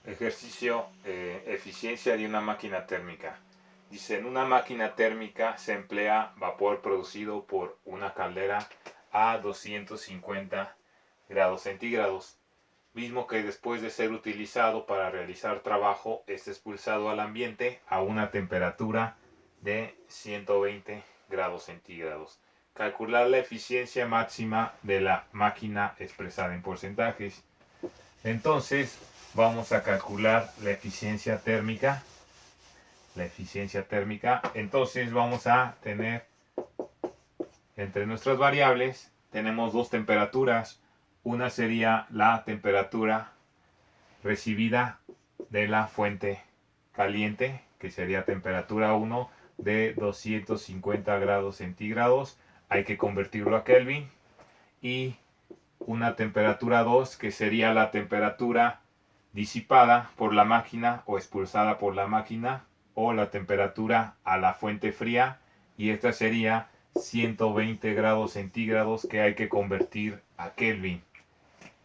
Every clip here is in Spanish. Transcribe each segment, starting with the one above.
Ejercicio, eficiencia de una máquina térmica. Dice, en una máquina térmica se emplea vapor producido por una caldera a 250 grados centígrados, mismo que después de ser utilizado para realizar trabajo es expulsado al ambiente a una temperatura de 120 grados centígrados. Calcular la eficiencia máxima de la máquina expresada en porcentajes. Entonces vamos a calcular la eficiencia térmica. Entonces vamos a tener entre nuestras variables, tenemos dos temperaturas. Una sería la temperatura recibida de la fuente caliente, que sería temperatura 1 de 250 grados centígrados. Hay que convertirlo a Kelvin. Y una temperatura 2, que sería la temperatura disipada por la máquina o expulsada por la máquina, o la temperatura a la fuente fría, y esta sería 120 grados centígrados, que hay que convertir a Kelvin.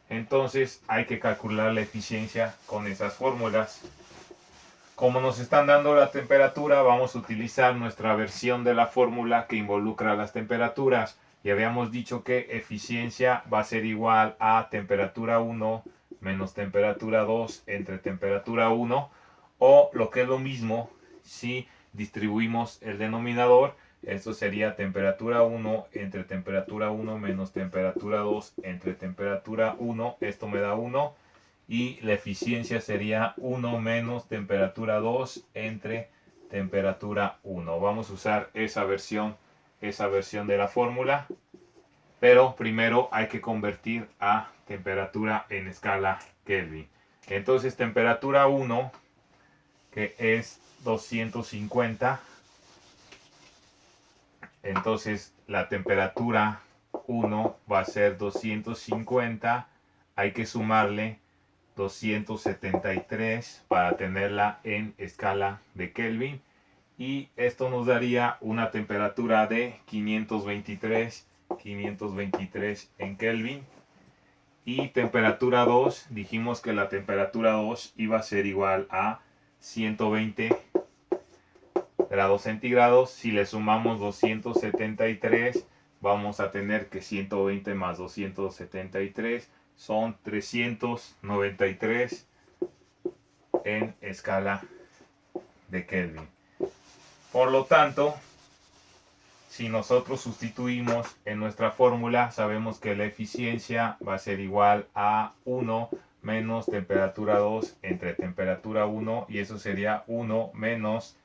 Entonces hay que calcular la eficiencia con esas fórmulas. Como nos están dando la temperatura, vamos a utilizar nuestra versión de la fórmula que involucra las temperaturas. Y habíamos dicho que eficiencia va a ser igual a temperatura 1 menos temperatura 2 entre temperatura 1, o lo que es lo mismo, si distribuimos el denominador, esto sería temperatura 1 entre temperatura 1 menos temperatura 2 entre temperatura 1, esto me da 1, y la eficiencia sería 1 menos temperatura 2 entre temperatura 1. Vamos a usar esa versión de la fórmula, pero primero hay que convertir a temperatura en escala Kelvin. Entonces temperatura 1, que es 250, entonces la temperatura 1 va a ser 250, hay que sumarle 273 para tenerla en escala de Kelvin, y esto nos daría una temperatura de 523 en Kelvin. Y temperatura 2, dijimos que la temperatura 2 iba a ser igual a 120 grados centígrados. Si le sumamos 273, vamos a tener que 120 más 273 son 393 en escala de Kelvin. Por lo tanto, si nosotros sustituimos en nuestra fórmula, sabemos que la eficiencia va a ser igual a 1 menos temperatura 2 entre temperatura 1, y eso sería 1 menos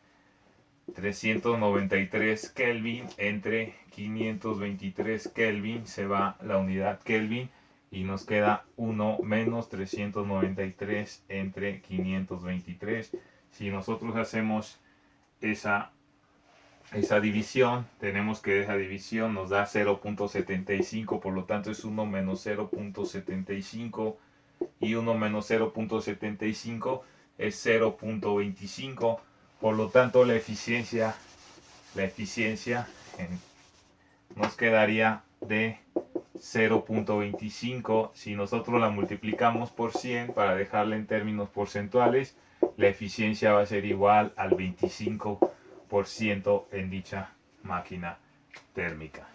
393 Kelvin entre 523 Kelvin. Se va la unidad Kelvin y nos queda 1 menos 393 entre 523. Si nosotros hacemos esa división, tenemos que esa división nos da 0.75, por lo tanto es 1 menos 0.75, y 1 menos 0.75 es 0.25. Por lo tanto la eficiencia nos quedaría de 0.25. Si nosotros la multiplicamos por 100 para dejarla en términos porcentuales, la eficiencia va a ser igual al 25% en dicha máquina térmica.